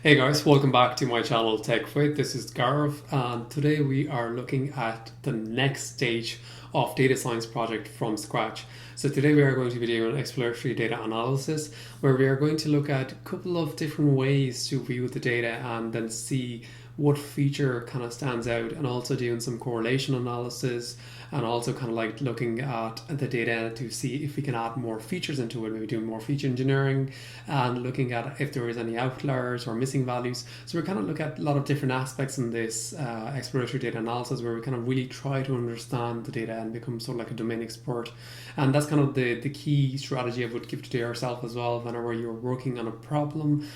Hey guys, welcome back to my channel Techfit. This is Gareth, and today we are looking at the next stage of data science project from scratch. So today we are going to be doing an exploratory data analysis where we are going to look at a couple of different ways to view the data and then see what feature kind of stands out, and also doing some correlation analysis and also kind of like looking at the data to see if we can add more features into it, maybe doing more feature engineering and looking at if there is any outliers or missing values. So we're kind of looking at a lot of different aspects in this exploratory data analysis where we kind of really try to understand the data and become sort of like a domain expert. And that's kind of the key strategy I would give to yourself as well whenever you're working on a problem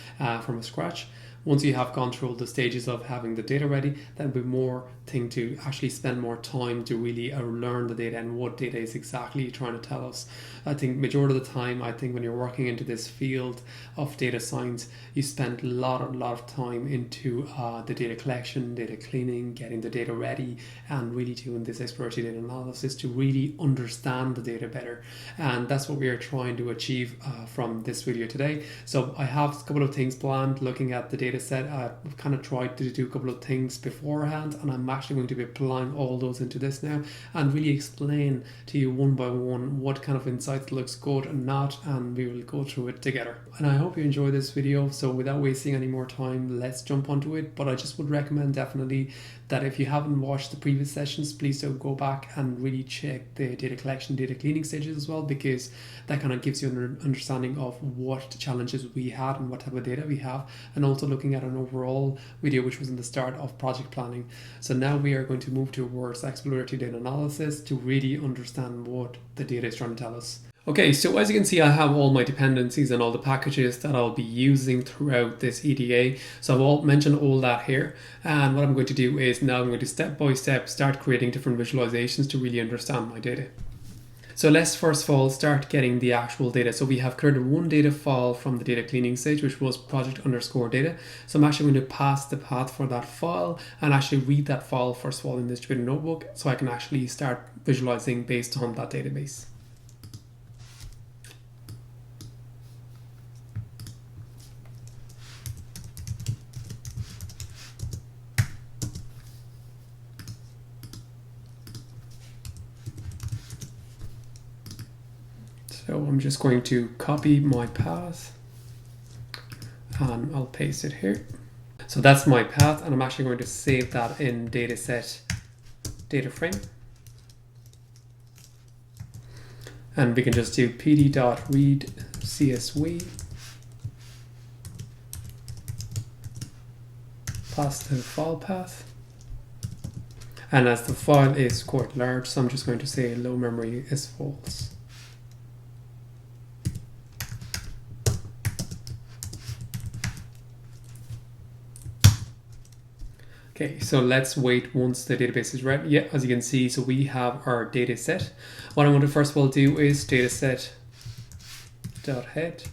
from scratch. Once you have gone through all the stages of having the data ready, then be more thing to actually spend more time to really learn the data and what data is exactly trying to tell us. I think majority of the time, I think when you're working into this field of data science, you spend a lot of time into the data collection, data cleaning, getting the data ready, and really doing this exploratory data analysis to really understand the data better. And that's what we are trying to achieve from this video today. So I have a couple of things planned looking at the data set. I've kind of tried to do a couple of things beforehand, and I'm actually going to be applying all those into this now and really explain to you one by one what kind of insights looks good and not, and we will go through it together. And I hope you enjoy this video. So without wasting any more time, let's jump onto it. But I just would recommend definitely that if you haven't watched the previous sessions, please do go back and really check the data collection, data cleaning stages as well, because that kind of gives you an understanding of what challenges we had and what type of data we have, and also looking at an overall video which was in the start of project planning. So now we are going to move towards exploratory data analysis to really understand what the data is trying to tell us. Okay, so as you can see, I have all my dependencies and all the packages that I'll be using throughout this EDA. So I've all mentioned all that here. And what I'm going to do is now I'm going to step by step start creating different visualizations to really understand my data. So let's first of all start getting the actual data. So we have created one data file from the data cleaning stage, which was project_data. So I'm actually going to pass the path for that file and actually read that file first of all in this distributed notebook, so I can actually start visualizing based on that database. So I'm just going to copy my path and I'll paste it here. So that's my path, and I'm actually going to save that in dataset data frame. And we can just do pd.read csv, pass the file path. And as the file is quite large, so I'm just going to say low memory is false. Okay, so let's wait once the database is ready. Yeah, as you can see, so we have our data set. What I want to first of all do is dataset.head.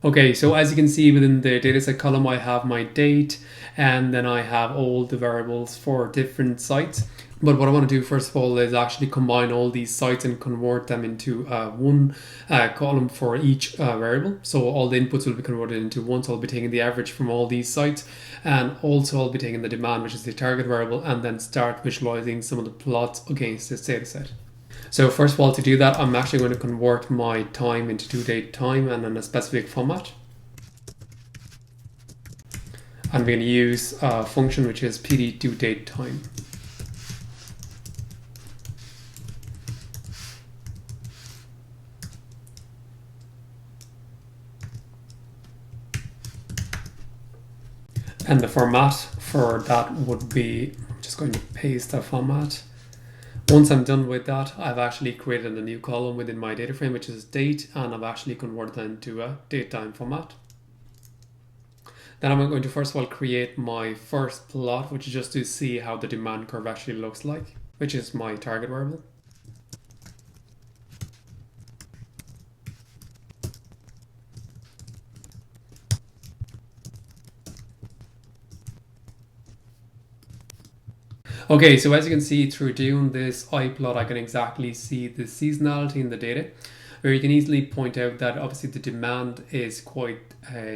Okay, so as you can see within the dataset column, I have my date, and then I have all the variables for different sites. But what I want to do first of all is actually combine all these sites and convert them into one column for each variable. So all the inputs will be converted into one. So I'll be taking the average from all these sites, and also I'll be taking the demand, which is the target variable, and then start visualizing some of the plots against this data set. So first of all, to do that, I'm actually going to convert my time into due-date time and in a specific format. I'm going to use a function which is pd due date time. And the format for that would be, I'm just going to paste the format. Once I'm done with that, I've actually created a new column within my data frame, which is date, and I've actually converted that into a date time format. Then I'm going to first of all create my first plot, which is just to see how the demand curve actually looks like, which is my target variable. Okay, so as you can see through doing this iPlot, I can exactly see the seasonality in the data, where you can easily point out that obviously the demand is quite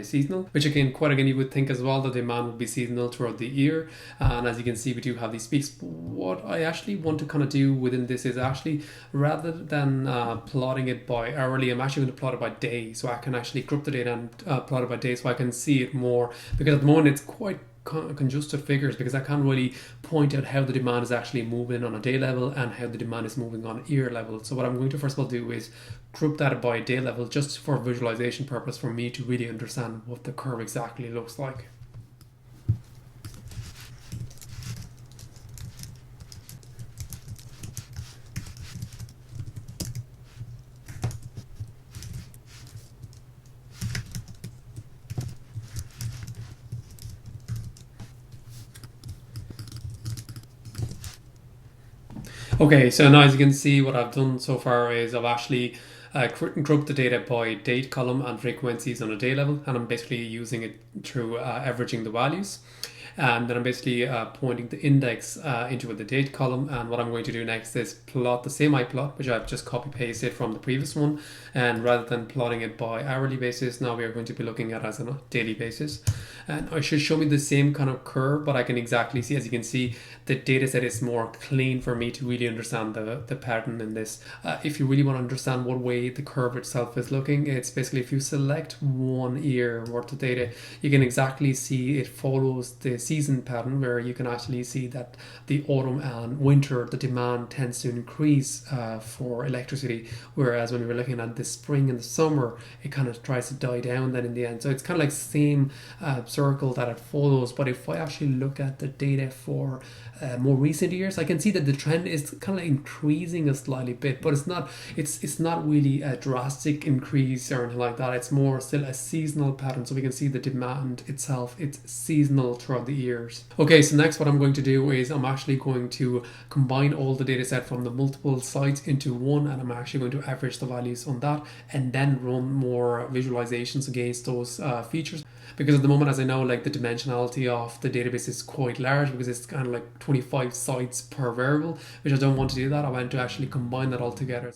seasonal, which again, you would think as well, the demand would be seasonal throughout the year. And as you can see, we do have these peaks. What I actually want to kind of do within this is actually, rather than plotting it by hourly, I'm actually going to plot it by day, so I can actually group the data and plot it by day so I can see it more, because at the moment it's quite conjustive figures, because I can't really point out how the demand is actually moving on a day level and how the demand is moving on a year level. So what I'm going to first of all do is group that by day level, just for visualization purpose, for me to really understand what the curve exactly looks like. Okay, so now as you can see, what I've done so far is I've actually grouped the data by date column and frequencies on a day level, and I'm basically using it through averaging the values. And then I'm basically pointing the index into the date column, and what I'm going to do next is plot the same plot, which I've just copy pasted from the previous one, and rather than plotting it by hourly basis, now we are going to be looking at it as a daily basis. And it should show me the same kind of curve, but I can exactly see, as you can see, the data set is more clean for me to really understand the pattern in this. If you really want to understand what way the curve itself is looking, it's basically if you select 1 year worth of data, you can exactly see it follows the season pattern, where you can actually see that the autumn and winter, the demand tends to increase for electricity, whereas when we're looking at the spring and the summer, it kind of tries to die down then in the end. So it's kind of like same circle that it follows. But if I actually look at the data for more recent years, I can see that the trend is kind of increasing a slightly bit, but it's not really a drastic increase or anything like that. It's more still a seasonal pattern, so we can see the demand itself, it's seasonal throughout the years. Okay, so next what I'm going to do is I'm actually going to combine all the data set from the multiple sites into one, and I'm actually going to average the values on that and then run more visualizations against those features. Because at the moment, as I know, like the dimensionality of the database is quite large, because it's kind of like 25 sites per variable, which I don't want to do that. I want to actually combine that all together.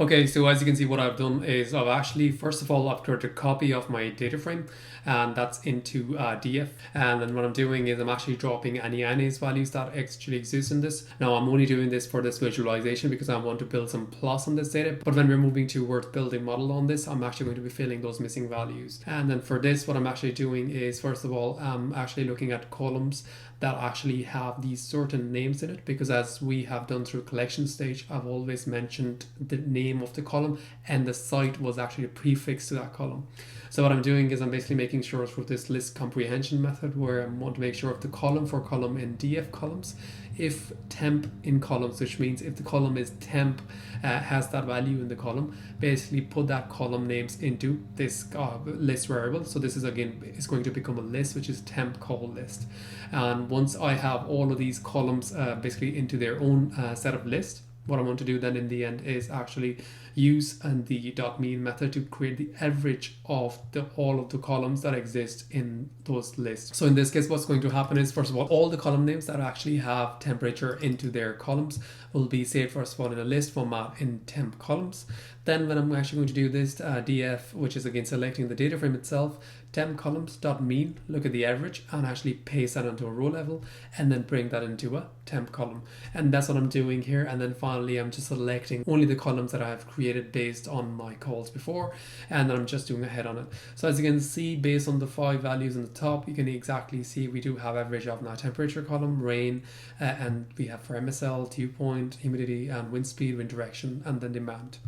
Okay, so as you can see, what I've done is I've actually, first of all, I've created a copy of my data frame, and that's into DF. And then what I'm doing is I'm actually dropping any ANYs values that actually exist in this. Now, I'm only doing this for this visualization because I want to build some plots on this data. But when we're moving towards building model on this, I'm actually going to be filling those missing values. And then for this, what I'm actually doing is, first of all, I'm actually looking at columns that actually have these certain names in it, because as we have done through collection stage, I've always mentioned the name of the column, and the site was actually a prefix to that column. So what I'm doing is I'm basically making sure through this list comprehension method, where I want to make sure if the column for column in DF columns, if temp in columns, which means if the column is temp, has that value in the column, basically put that column names into this list variable. So this is again, it's going to become a list, which is temp call list. And once I have all of these columns basically into their own set of list, what I want to do then in the end is actually use the .mean method to create the average of all of the columns that exist in those lists. So in this case, what's going to happen is, first of all the column names that actually have temperature into their columns will be saved first of all in a list format in temp columns. Then when I'm actually going to do this df, which is again selecting the data frame itself, temp columns.mean, look at the average and actually paste that onto a row level, and then bring that into a temp column. And that's what I'm doing here. And then finally, I'm just selecting only the columns that I have created based on my calls before, and then I'm just doing a head on it. So as you can see, based on the 5 values in the top, you can exactly see we do have average of now temperature column, rain, and we have for MSL, dew point, humidity, and wind speed, wind direction, and then demand.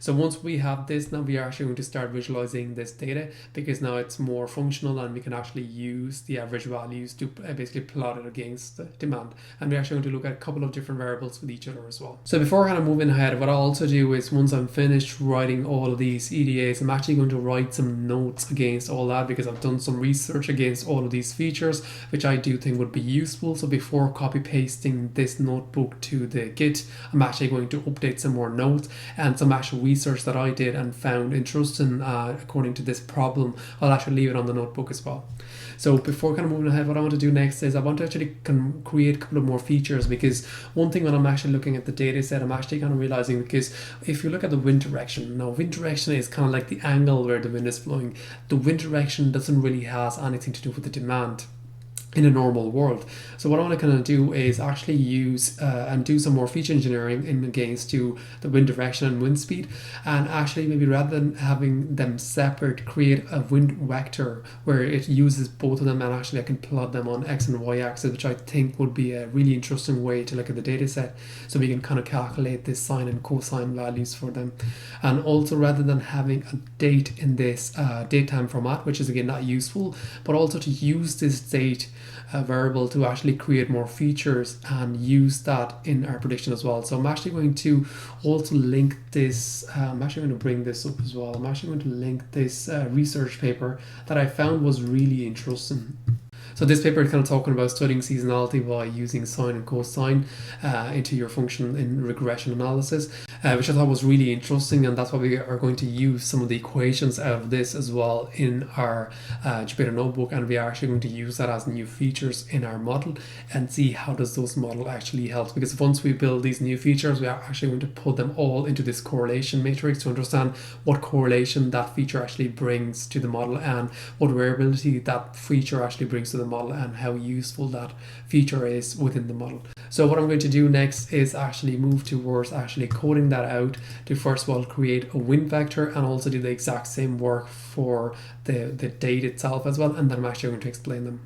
So once we have this, now we are actually going to start visualizing this data, because now it's more functional and we can actually use the average values to basically plot it against the demand. And we're actually going to look at a couple of different variables with each other as well. So before kind of moving ahead, what I'll also do is, once I'm finished writing all of these EDAs, I'm actually going to write some notes against all that, because I've done some research against all of these features, which I do think would be useful. So before copy pasting this notebook to the Git, I'm actually going to update some more notes and some actual research that I did and found interesting according to this problem, I'll actually leave it on the notebook as well. So before kind of moving ahead, what I want to do next is I want to actually create a couple of more features, because one thing when I'm actually looking at the data set, I'm actually kind of realizing, because if you look at the wind direction, now wind direction is kind of like the angle where the wind is flowing. The wind direction doesn't really have anything to do with the demand in a normal world. So what I want to kind of do is actually use and do some more feature engineering in against to the wind direction and wind speed, and actually maybe rather than having them separate, create a wind vector where it uses both of them, and actually I can plot them on X and Y axis, which I think would be a really interesting way to look at the data set, so we can kind of calculate the sine and cosine values for them. And also, rather than having a date in this datetime format, which is again not useful, but also to use this date variable to actually create more features and use that in our prediction as well. So I'm actually going to also link this, I'm actually going to bring this up as well. I'm actually going to link this research paper that I found was really interesting. So this paper is kind of talking about studying seasonality by using sine and cosine into your function in regression analysis, which I thought was really interesting, and that's why we are going to use some of the equations out of this as well in our Jupyter notebook, and we are actually going to use that as new features in our model and see how does those model actually help. Because once we build these new features, we are actually going to put them all into this correlation matrix to understand what correlation that feature actually brings to the model and what variability that feature actually brings to the model and how useful that feature is within the model. So what I'm going to do next is actually move towards actually coding that out to first of all create a wind vector and also do the exact same work for the date itself as well, and then I'm actually going to explain them.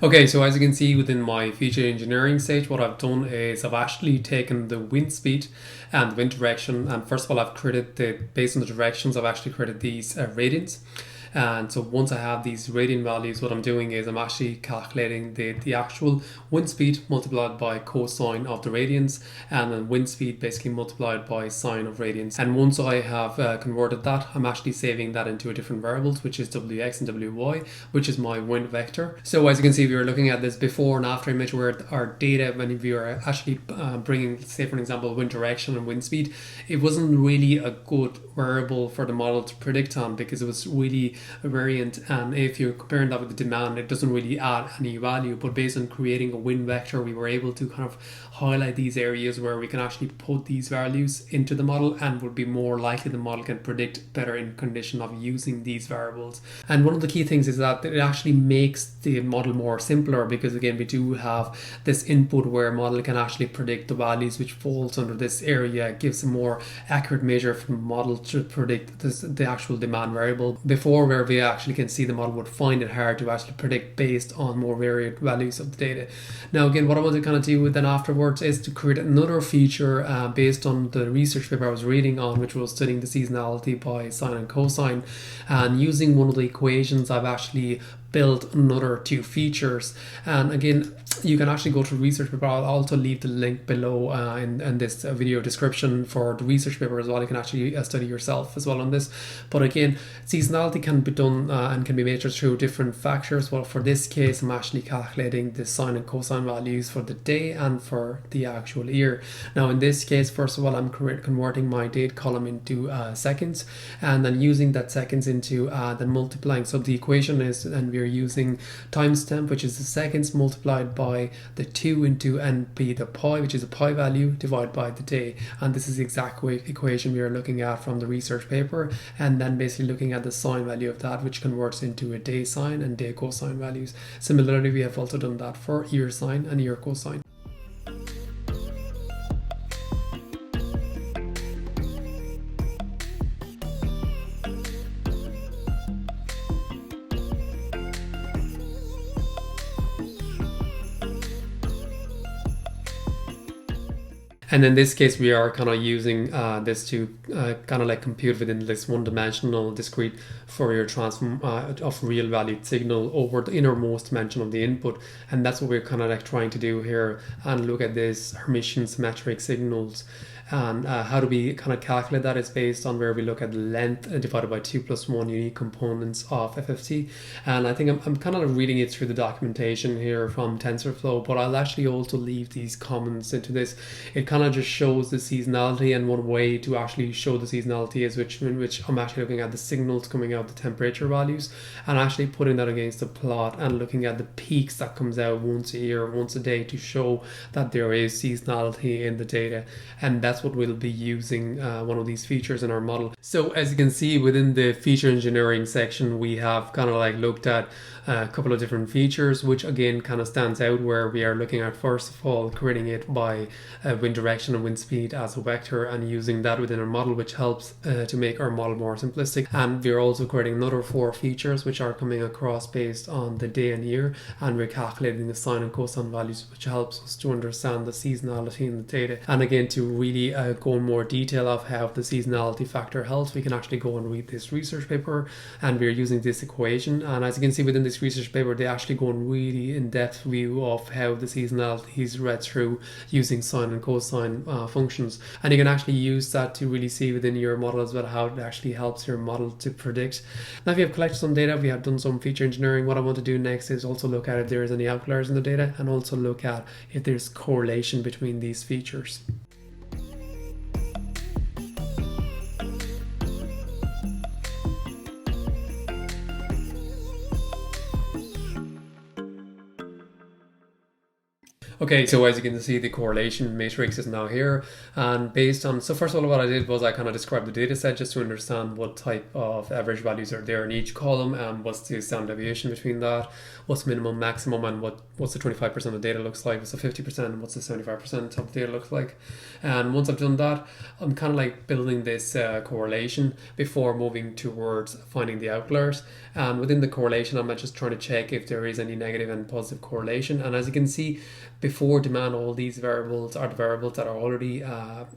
Okay, so as you can see within my feature engineering stage, what I've done is I've actually taken the wind speed and the wind direction, and first of all I've created based on the directions, I've actually created these radians. And so once I have these radian values, what I'm doing is I'm actually calculating the actual wind speed multiplied by cosine of the radians, and then wind speed basically multiplied by sine of radians. And once I have converted that, I'm actually saving that into a different variables, which is wx and wy, which is my wind vector. So as you can see, we were looking at this before and after image where our data, when we are actually bringing, say for example, wind direction and wind speed, it wasn't really a good variable for the model to predict on because it was really a variant, and if you're comparing that with the demand, it doesn't really add any value. But based on creating a wind vector, we were able to kind of highlight these areas where we can actually put these values into the model, and would be more likely the model can predict better in condition of using these variables. And one of the key things is that it actually makes the model more simpler, because again we do have this input where model can actually predict the values which falls under this area. It gives a more accurate measure for the model to predict the actual demand variable. Before, where we actually can see the model would find it hard to actually predict based on more varied values of the data. Now again, what I want to kind of do then afterwards is to create another feature based on the research paper I was reading on, which was studying the seasonality by sine and cosine, and using one of the equations I've actually built another two features. And again, you can actually go to the research paper. I'll also leave the link below in this video description for the research paper as well. You can actually study yourself as well on this. But again, seasonality can be done and can be measured through different factors. Well, for this case, I'm actually calculating the sine and cosine values for the day and for the actual year. Now in this case, first of all, I'm converting my date column into seconds, and then using that seconds into then multiplying. So the equation is, and we're using timestamp, which is the seconds multiplied by the 2 into np, the pi, which is a pi value, divided by the day. And this is the exact equation we are looking at from the research paper, and then basically looking at the sine value of that, which converts into a day sine and day cosine values. Similarly, we have also done that for year sine and year cosine. And in this case, we are kind of using this to kind of like compute within this one-dimensional discrete Fourier transform of real valued signal over the innermost dimension of the input. And that's what we're kind of like trying to do here, and look at this Hermitian symmetric signals. And how do we kind of calculate that? Is based on where we look at the length divided by 2 plus 1 unique components of FFT. And I think I'm kind of reading it through the documentation here from TensorFlow, but I'll actually also leave these comments into this. It kind of just shows the seasonality, and one way to actually show the seasonality is in which I'm actually looking at the signals coming out, the temperature values, and actually putting that against the plot and looking at the peaks that comes out once a year, once a day, to show that there is seasonality in the data. And that's what we'll be using one of these features in our model. So as you can see within the feature engineering section, we have kind of like looked at a couple of different features, which again kind of stands out, where we are looking at first of all creating it by wind direction and wind speed as a vector and using that within our model, which helps to make our model more simplistic. And we're also creating another 4 features which are coming across based on the day and year, and we're calculating the sine and cosine values, which helps us to understand the seasonality in the data. And again, to really go in more detail of how the seasonality factor helps, we can actually go and read this research paper, and we're using this equation. And as you can see within this research paper, they actually go in really in-depth view of how the seasonality is read through using sine and cosine functions, and you can actually use that to really see within your model as well how it actually helps your model to predict. Now if you have collected some data, we have done some feature engineering, what I want to do next is also look at if there is any outliers in the data, and also look at if there's correlation between these features. Okay, so as you can see, the correlation matrix is now here, and based on, so first of all, what I did was I kind of described the data set just to understand what type of average values are there in each column, and what's the standard deviation between that, what's minimum, maximum, and what's the 25% of data looks like, what's the 50%, and what's the 75% of the data looks like. And once I've done that, I'm kind of like building this correlation before moving towards finding the outliers. And within the correlation, I'm just trying to check if there is any negative and positive correlation. And as you can see, before demand, all these variables are the variables that are already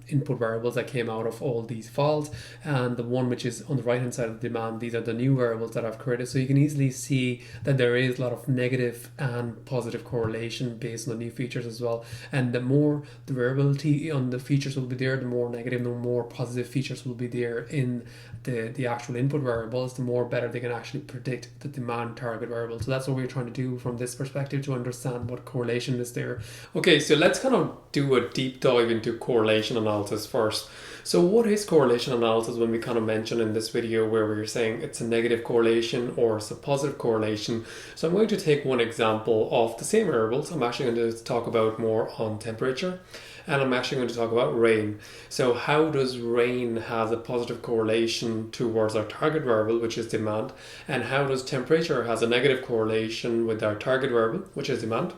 input variables that came out of all these files, and the one which is on the right hand side of the demand, these are the new variables that I've created. So you can easily see that there is a lot of negative and positive correlation based on the new features as well. And the more the variability on the features will be there, the more negative, the more positive features will be there in the actual input variables, the more better they can actually predict the demand target variable. So that's what we're trying to do from this perspective, to understand what correlation is there. Okay, so let's kind of do a deep dive into correlation analysis first. So what is correlation analysis when we kind of mentioned in this video where we're saying it's a negative correlation or it's a positive correlation? So I'm going to take one example of the same variables. I'm actually going to talk about more on temperature, and I'm actually going to talk about rain. So how does rain have a positive correlation towards our target variable, which is demand, and how does temperature has a negative correlation with our target variable, which is demand?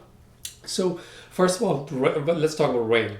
So first of all, let's talk about rain.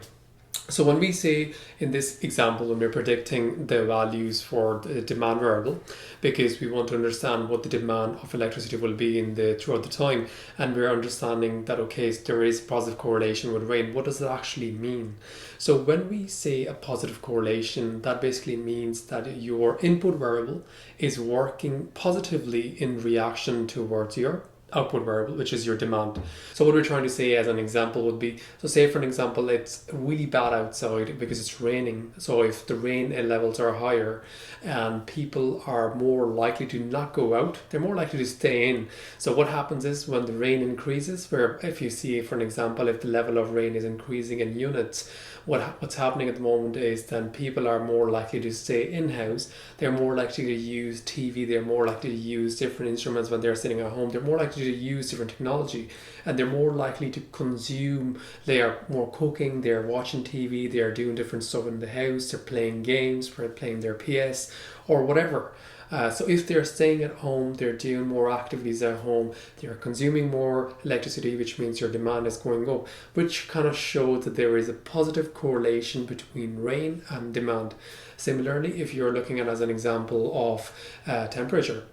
So when we say in this example, when we're predicting the values for the demand variable, because we want to understand what the demand of electricity will be throughout the time, and we're understanding that, okay, so there is positive correlation with rain, what does it actually mean? So when we say a positive correlation, that basically means that your input variable is working positively in reaction towards your output variable, which is your demand. So what we're trying to say as an example would be, so say for an example, it's really bad outside because it's raining. So if the rain levels are higher and people are more likely to not go out, they're more likely to stay in. So what happens is when the rain increases, where if you see, for an example, if the level of rain is increasing in units, what's happening at the moment is then people are more likely to stay in-house, they're more likely to use TV, they're more likely to use different instruments when they're sitting at home, they're more likely to use different technology, and they're more likely to consume, they are more cooking, they're watching TV, they're doing different stuff in the house, they're playing games, they're playing their PS or whatever. So if they're staying at home, they're doing more activities at home, they're consuming more electricity, which means your demand is going up, which kind of shows that there is a positive correlation between rain and demand. Similarly, if you're looking at as an example of temperature,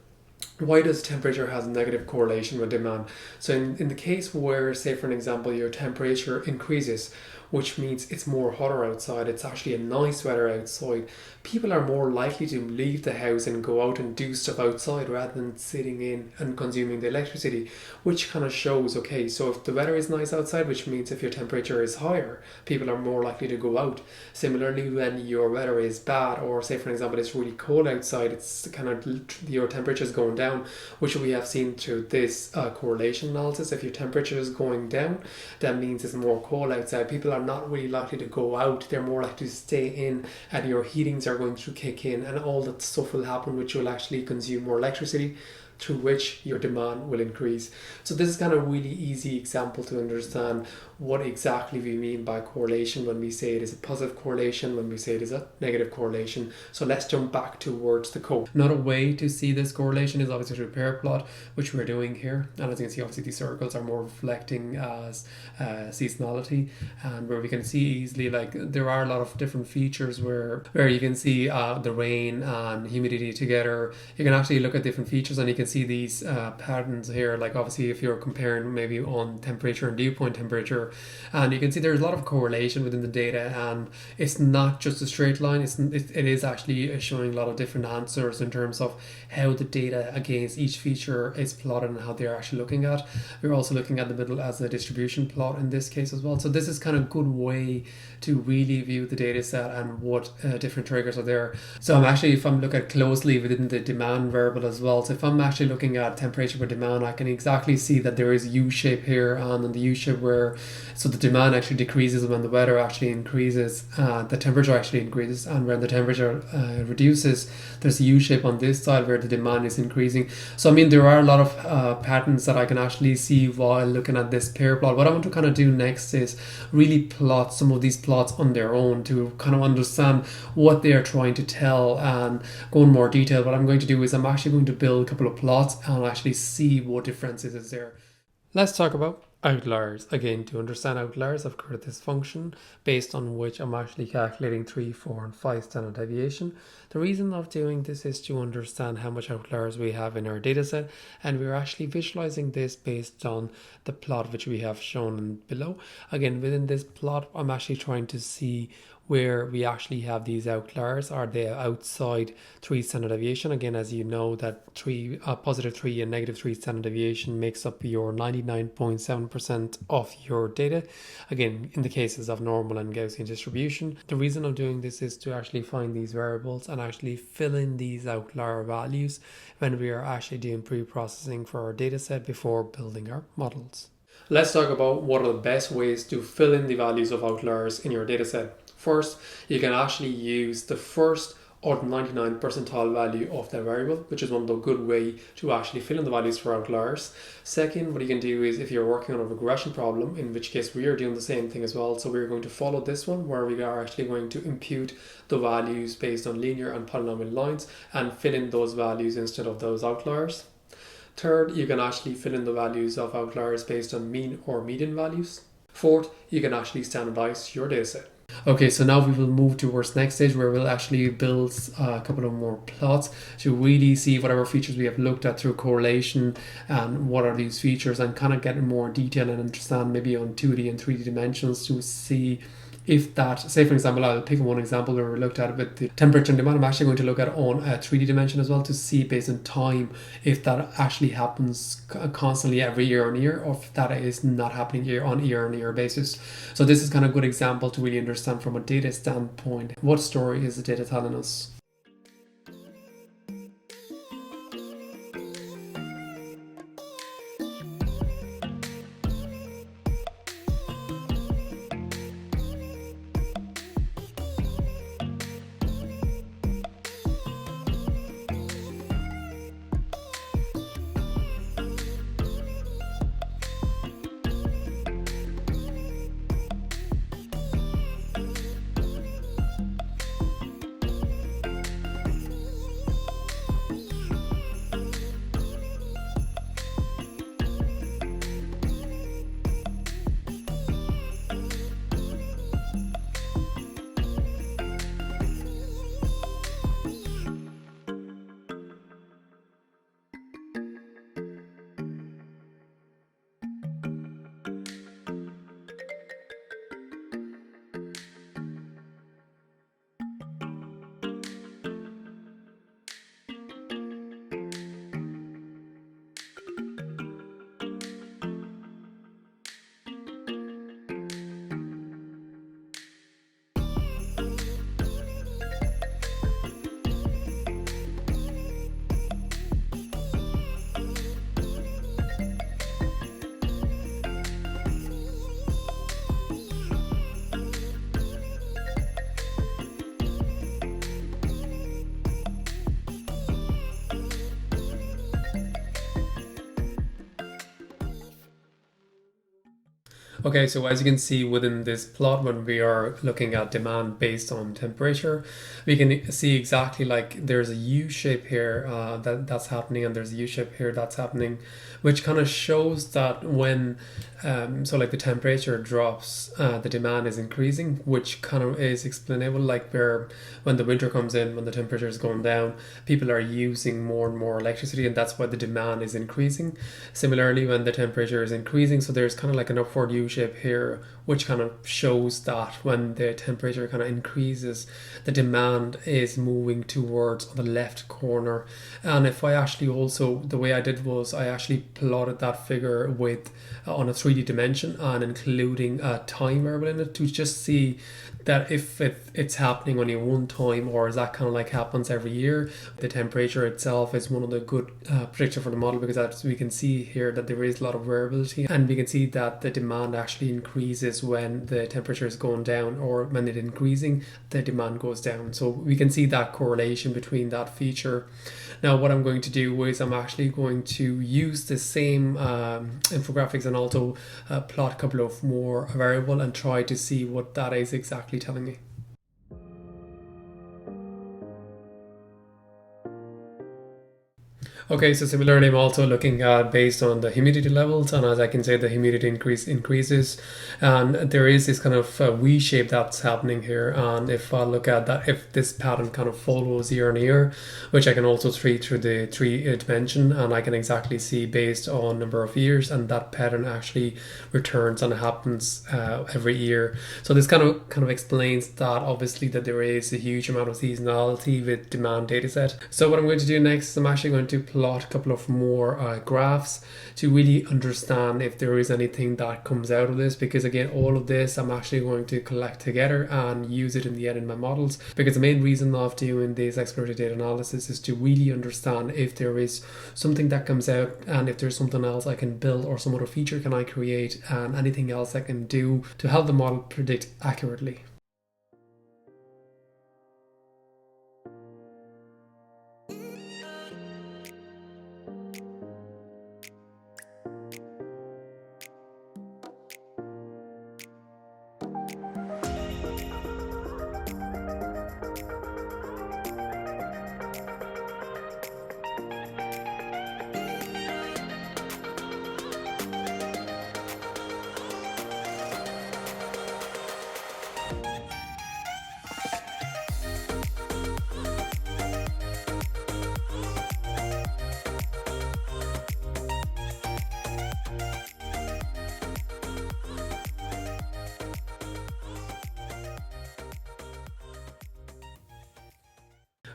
why does temperature has a negative correlation with demand? So in the case where, say for an example, your temperature increases, which means it's more hotter outside. It's actually a nice weather outside. People are more likely to leave the house and go out and do stuff outside rather than sitting in and consuming the electricity, which kind of shows, okay, so if the weather is nice outside, which means if your temperature is higher, people are more likely to go out. Similarly, when your weather is bad, or say for example it's really cold outside, it's kind of your temperature is going down, which we have seen through this correlation analysis. If your temperature is going down, that means it's more cold outside. People are not really likely to go out. They're more likely to stay in, and your heatings are going to kick in, and all that stuff will happen, which will actually consume more electricity, through which your demand will increase. So this is kind of a really easy example to understand what exactly we mean by correlation when we say it is a positive correlation, when we say it is a negative correlation. So let's jump back towards the code. Another way to see this correlation is obviously through pair plot, which we're doing here. And as you can see, obviously these circles are more reflecting as seasonality, and where we can see easily, like, there are a lot of different features where you can see the rain and humidity together. You can actually look at different features and you can see these patterns here. Like obviously if you're comparing maybe on temperature and dew point temperature, and you can see there's a lot of correlation within the data, and it's not just a straight line. It is actually showing a lot of different answers in terms of how the data against each feature is plotted and how they're actually looking at. We're also looking at the middle as a distribution plot in this case as well. So this is kind of a good way to really view the data set and what different triggers are there. So if I'm looking closely within the demand variable as well, so if I'm actually looking at temperature per demand, I can exactly see that there is U-shape here, and in the U-shape where so the demand actually decreases when the weather actually increases, the temperature actually increases, and when the temperature reduces, there's a U-shape on this side where the demand is increasing. So I mean, there are a lot of patterns that I can actually see while looking at this pair plot. What I want to kind of do next is really plot some of these plots on their own to kind of understand what they are trying to tell and go in more detail. What I'm going to do is I'm actually going to build a couple of plots and actually see what differences is there. Let's talk about outliers. Again, to understand outliers, I've created this function based on which I'm actually calculating 3, 4, and 5 standard deviation. The reason of doing this is to understand how much outliers we have in our dataset, and we're actually visualizing this based on the plot which we have shown below. Again, within this plot, I'm actually trying to see where we actually have these outliers. Are they outside 3 standard deviation? Again, as you know, that positive 3 and negative 3 standard deviation makes up your 99.7% of your data. Again, in the cases of normal and Gaussian distribution. The reason I'm doing this is to actually find these variables and actually fill in these outlier values when we are actually doing pre-processing for our data set before building our models. Let's talk about what are the best ways to fill in the values of outliers in your data set. First, you can actually use the first or 99th percentile value of that variable, which is one of the good way to actually fill in the values for outliers. Second, what you can do is if you're working on a regression problem, in which case we are doing the same thing as well. So we're going to follow this one where we are actually going to impute the values based on linear and polynomial lines and fill in those values instead of those outliers. Third, you can actually fill in the values of outliers based on mean or median values. Fourth, you can actually standardize your dataset. Okay, so now we will move towards next stage where we'll actually build a couple of more plots to really see whatever features we have looked at through correlation and what are these features, and kind of get in more detail and understand maybe on 2D and 3D dimensions to see if that, say for example, I'll pick one example where we looked at it with the temperature and demand. I'm actually going to look at on a 3D dimension as well to see based on time if that actually happens constantly every year on year, or if that is not happening year on year basis. So this is kind of a good example to really understand from a data standpoint, what story is the data telling us. Okay, so as you can see within this plot, when we are looking at demand based on temperature, we can see exactly like there's a U shape here that's happening, and there's a U shape here that's happening, which kind of shows that when so like the temperature drops, the demand is increasing, which kind of is explainable, like where when the winter comes in, when the temperature is going down, people are using more and more electricity, and that's why the demand is increasing. Similarly, when the temperature is increasing, so there's kind of like an upward U shape here, which kind of shows that when the temperature kind of increases, the demand is moving towards the left corner. And if I actually also, the way I did was I actually plotted that figure with on a 3D dimension and including a time variable in it to just see that if it's happening only one time, or is that kind of like happens every year. The temperature itself is one of the good predictor for the model, because as we can see here that there is a lot of variability, and we can see that the demand actually increases when the temperature is going down, or when it's increasing, the demand goes down. So we can see that correlation between that feature. Now what I'm going to do is I'm actually going to use the same infographics and also plot a couple of more variable and try to see what that is exactly telling me. Okay, so similarly, I'm also looking at based on the humidity levels, and as I can say, the humidity increases, and there is this kind of V shape that's happening here. And if I look at that, if this pattern kind of follows year on year, which I can also treat through the 3 dimension, and I can exactly see based on number of years, and that pattern actually returns and happens every year. So this kind of explains that obviously that there is a huge amount of seasonality with demand dataset. So what I'm going to do next is I'm actually going to plot a couple of more graphs to really understand if there is anything that comes out of this, because again, all of this I'm actually going to collect together and use it in the end in my models, because the main reason of doing this exploratory data analysis is to really understand if there is something that comes out, and if there's something else I can build, or some other feature can I create, and anything else I can do to help the model predict accurately.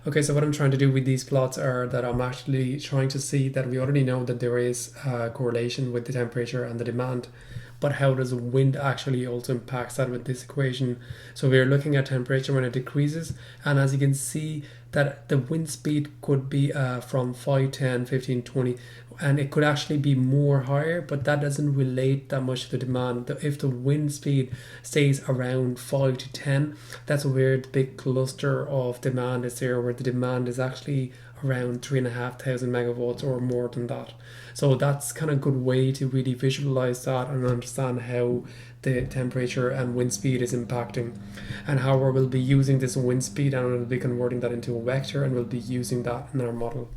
Okay, so what I'm trying to do with these plots are that I'm actually trying to see that we already know that there is a correlation with the temperature and the demand, but how does wind actually also impacts that with this equation? So we're looking at temperature when it decreases, and as you can see that the wind speed could be from 5, 10, 15, 20, and it could actually be more higher, but that doesn't relate that much to the demand. If the wind speed stays around 5 to 10, that's where the big cluster of demand is there, where the demand is actually around 3,500 megawatts or more than that. So that's kind of a good way to really visualize that and understand how the temperature and wind speed is impacting, and how we will be using this wind speed, and we'll be converting that into a vector, and we'll be using that in our model.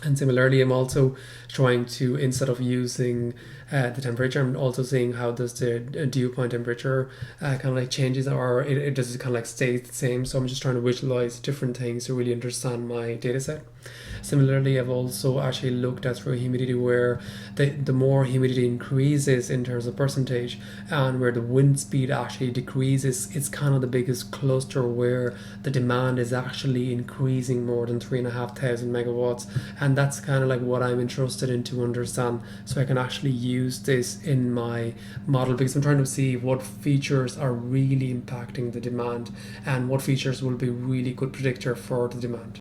And similarly, I'm also trying to, instead of using the temperature, I'm also seeing how does the dew point temperature kind of like changes, or it does kind of like stays the same. So I'm just trying to visualize different things to really understand my data set. Similarly, I've also actually looked at through humidity, where the more humidity increases in terms of percentage, and where the wind speed actually decreases, it's kind of the biggest cluster where the demand is actually increasing more than 3,500 megawatts. And that's kind of like what I'm interested in to understand, so I can actually use this in my model, because I'm trying to see what features are really impacting the demand, and what features will be really good predictor for the demand.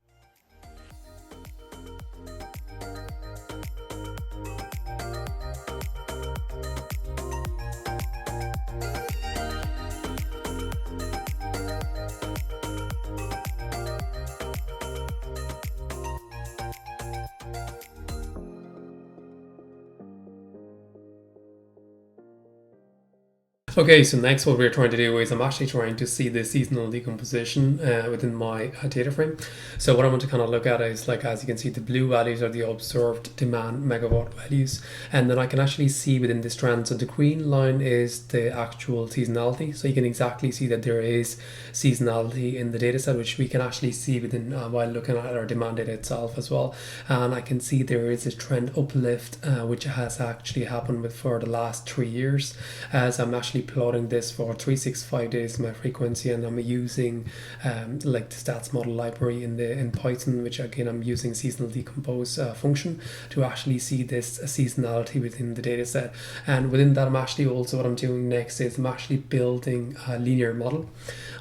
Okay, so next what we're trying to do is I'm actually trying to see the seasonal decomposition within my data frame. So what I want to kind of look at is, like, as you can see, the blue values are the observed demand megawatt values, and then I can actually see within this trend. So the green line is the actual seasonality, so you can exactly see that there is seasonality in the data set, which we can actually see within while looking at our demand data itself as well. And I can see there is a trend uplift which has actually happened for the last 3 years, as I'm actually plotting this for 365 days my frequency, and I'm using like the stats model library in Python, which again I'm using seasonal decompose function to actually see this seasonality within the data set. And within that, I'm actually also, what I'm doing next is I'm actually building a linear model.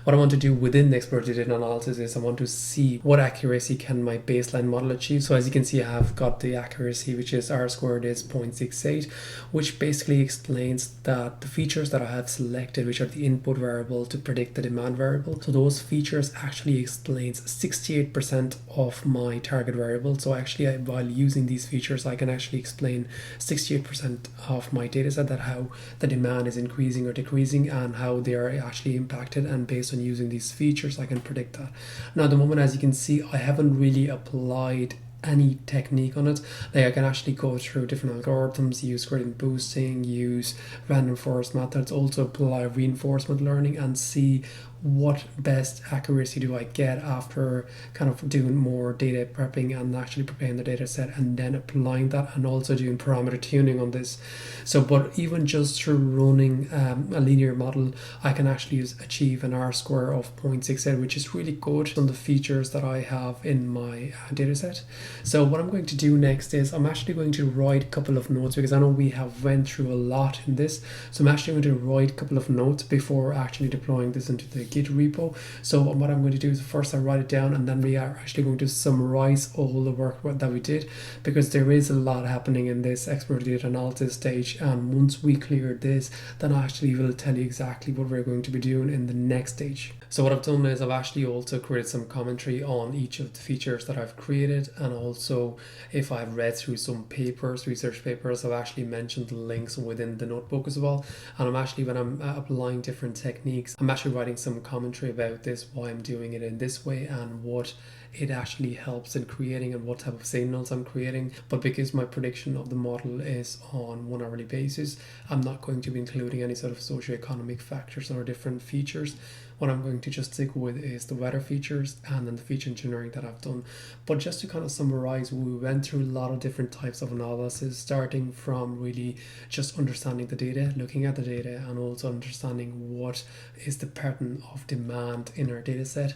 What I want to do within the exploratory data analysis is I want to see what accuracy can my baseline model achieve. So as you can see, I have got the accuracy, which is r squared is 0.68, which basically explains that the features that I have selected, which are the input variable to predict the demand variable, so those features actually explains 68% of my target variable. So actually, while using these features, I can actually explain 68% of my data set, that how the demand is increasing or decreasing and how they are actually impacted, and based on using these features I can predict that. Now at the moment, as you can see, I haven't really applied any technique on it. Like, I can actually go through different algorithms, use gradient boosting, use random forest methods, also apply reinforcement learning, and see what best accuracy do I get after kind of doing more data prepping and actually preparing the data set and then applying that, and also doing parameter tuning on this. So but even just through running a linear model, I can actually achieve an r square of 0.68, which is really good on the features that I have in my data set. So what I'm going to do next is I'm actually going to write a couple of notes, because I know we have went through a lot in this. So I'm actually going to write a couple of notes before actually deploying this into the Git repo. So what I'm going to do is first I write it down, and then we are actually going to summarize all the work that we did, because there is a lot happening in this exploratory data analysis stage. And once we clear this, then I actually will tell you exactly what we're going to be doing in the next stage. So what I've done is I've actually also created some commentary on each of the features that I've created, and also if I've read through some papers, research papers, I've actually mentioned the links within the notebook as well. And I'm actually, when I'm applying different techniques, I'm actually writing some commentary about this, why I'm doing it in this way, and what it actually helps in creating and what type of signals I'm creating. But because my prediction of the model is on 1 hourly basis, I'm not going to be including any sort of socioeconomic factors or different features. What I'm going to just stick with is the weather features and then the feature engineering that I've done. But just to kind of summarize, we went through a lot of different types of analysis, starting from really just understanding the data, looking at the data, and also understanding what is the pattern of demand in our data set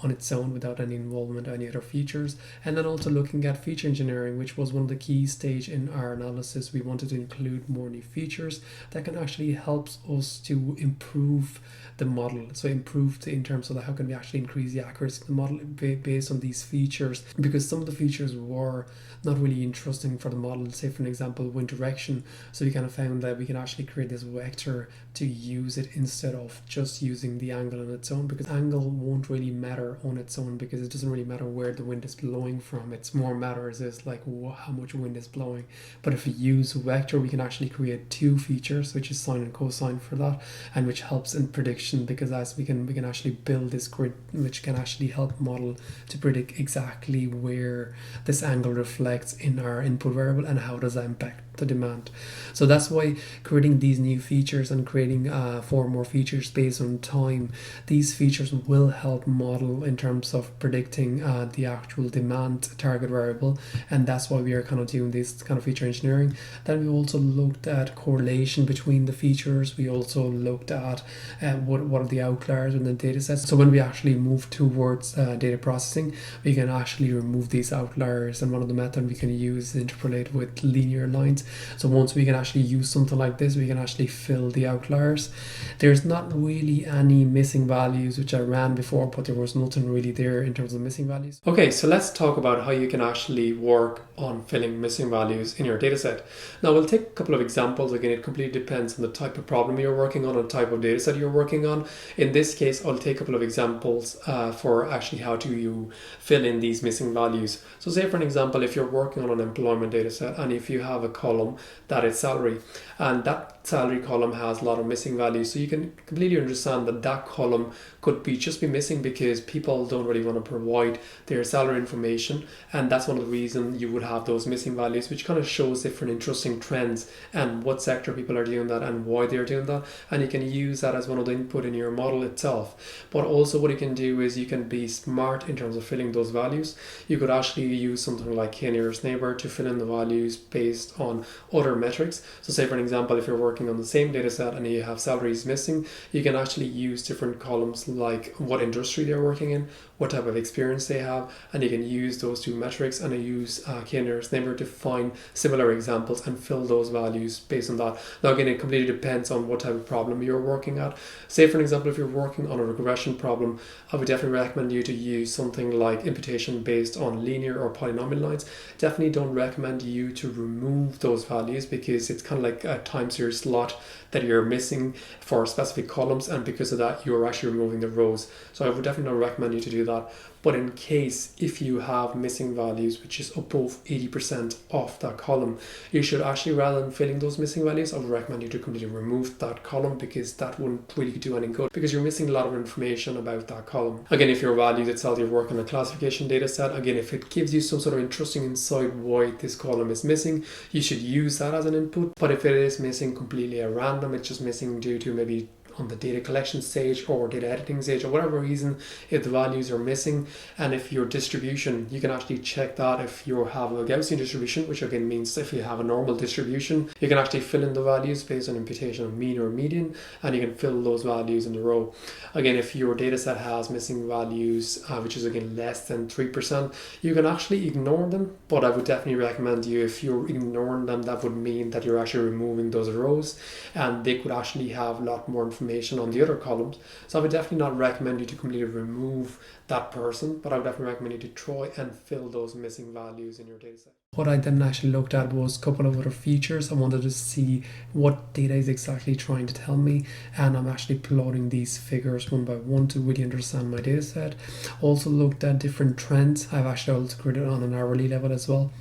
on its own without any involvement of any other features. And then also looking at feature engineering, which was one of the key stage in our analysis. We wanted to include more new features that can actually help us to improve the model. So improved in terms of how can we actually increase the accuracy of the model based on these features, because some of the features were not really interesting for the model. Say for an example, wind direction. So we kind of found that we can actually create this vector to use it instead of just using the angle on its own, because angle won't really matter on its own, because it doesn't really matter where the wind is blowing from. It's more matters is like how much wind is blowing. But if we use vector, we can actually create two features, which is sine and cosine for that, and which helps in prediction, because as we can actually build this grid which can actually help model to predict exactly where this angle reflects in our input variable and how does that impact the demand. So that's why creating these new features and creating 4 more features based on time, these features will help model in terms of predicting the actual demand target variable, and that's why we are kind of doing this kind of feature engineering. Then we also looked at correlation between the features. We also looked at what are the outliers in the data sets. So when we actually move towards data processing, we can actually remove these outliers, and one of the methods we can use is interpolate with linear lines. So once we can actually use something like this, we can actually fill the outliers. There's not really any missing values, which I ran before, but there was nothing really there in terms of missing values. Okay, so let's talk about how you can actually work on filling missing values in your dataset. Now we'll take a couple of examples. Again, it completely depends on the type of problem you're working on and type of dataset you're working on. In this case, I'll take a couple of examples for actually how do you fill in these missing values. So say for an example, if you're working on an employment dataset, and if you have a column column that is salary, and that salary column has a lot of missing values. So you can completely understand that that column could be just be missing because people don't really want to provide their salary information, and that's one of the reasons you would have those missing values, which kind of shows different interesting trends and what sector people are doing that and why they're doing that. And you can use that as one of the input in your model itself. But also what you can do is you can be smart in terms of filling those values. You could actually use something like K-nearest neighbor to fill in the values based on other metrics. So say for an example, if you're working on the same data set and you have salaries missing, you can actually use different columns like what industry they're working in, what type of experience they have, and you can use those two metrics and use K-nearest neighbor to find similar examples and fill those values based on that. Now again, it completely depends on what type of problem you're working at. Say for an example, if you're working on a regression problem, I would definitely recommend you to use something like imputation based on linear or polynomial lines. Definitely don't recommend you to remove those values because it's kind of like a time series slot that you're missing for specific columns, and because of that you're actually removing the rows. So I would definitely not recommend you to do that. But in case if you have missing values which is above 80% of that column, you should actually, rather than filling those missing values, I would recommend you to completely remove that column, because that wouldn't really do any good, because you're missing a lot of information about that column. Again, if your values itself, you're working on a classification data set, again, if it gives you some sort of interesting insight why this column is missing, you should use that as an input. But if it is missing completely at random, it's just missing due to maybe on the data collection stage or data editing stage or whatever reason, if the values are missing, and if your distribution, you can actually check that if you have a Gaussian distribution, which again means if you have a normal distribution, you can actually fill in the values based on imputation of mean or median, and you can fill those values in the row. Again, if your data set has missing values, which is again less than 3%, you can actually ignore them, but I would definitely recommend you, if you're ignoring them, that would mean that you're actually removing those rows, and they could actually have a lot more information on the other columns. So I would definitely not recommend you to completely remove that person, but I would definitely recommend you to try and fill those missing values in your dataset. What I then actually looked at was a couple of other features. I wanted to see what data is exactly trying to tell me, and I'm actually plotting these figures one by one to really understand my dataset. Also looked at different trends. I've actually also created on an hourly level as well,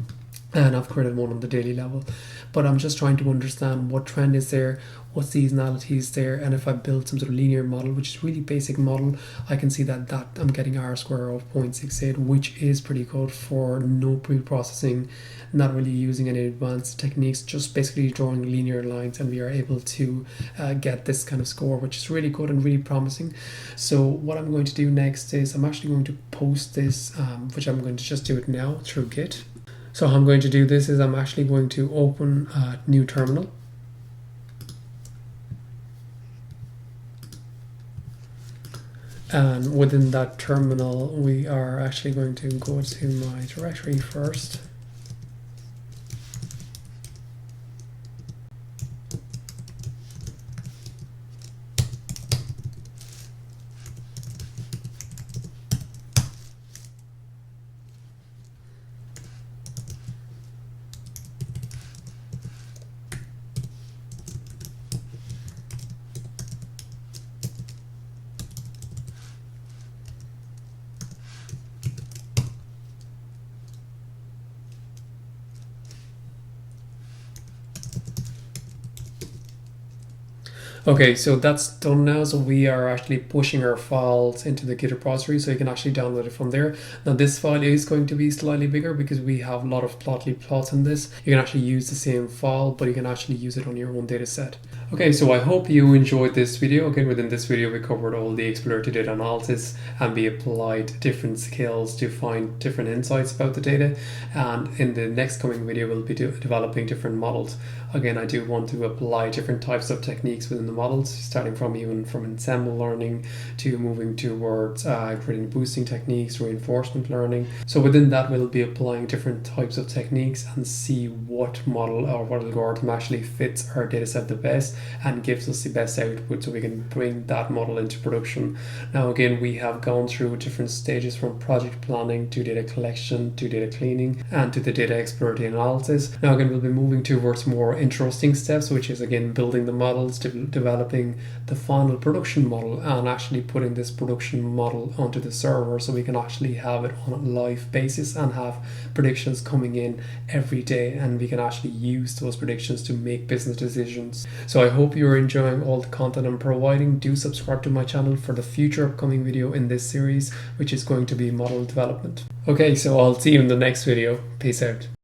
and I've created one on the daily level, but I'm just trying to understand what trend is there, what seasonality is there, and if I build some sort of linear model, which is really basic model, I can see that I'm getting R square of 0.68, which is pretty good for no pre-processing, not really using any advanced techniques, just basically drawing linear lines, and we are able to get this kind of score, which is really good and really promising. So what I'm going to do next is I'm actually going to post this, which I'm going to just do it now through Git. So how I'm going to do this is I'm actually going to open a new terminal. And within that terminal, we are actually going to go to my directory first. Okay, so that's done now. So we are actually pushing our files into the Git repository, so you can actually download it from there. Now this file is going to be slightly bigger because we have a lot of plotly plots in this. You can actually use the same file, but you can actually use it on your own data set. Okay, so I hope you enjoyed this video. Again, within this video, we covered all the exploratory data analysis, and we applied different skills to find different insights about the data. And in the next coming video, we'll be developing different models. Again, I do want to apply different types of techniques within the models, starting from ensemble learning to moving towards creating boosting techniques, reinforcement learning. So within that, we'll be applying different types of techniques and see what model or what algorithm actually fits our data set the best. and gives us the best output so we can bring that model into production. Now again, we have gone through different stages from project planning to data collection to data cleaning and to the data exploratory analysis. Now again, we'll be moving towards more interesting steps, which is again building the models, developing the final production model, and actually putting this production model onto the server so we can actually have it on a live basis and have predictions coming in every day, and we can actually use those predictions to make business decisions. So I hope you're enjoying all the content I'm providing. Do subscribe to my channel for the future upcoming video in this series, which is going to be model development. Okay, so I'll see you in the next video. Peace out.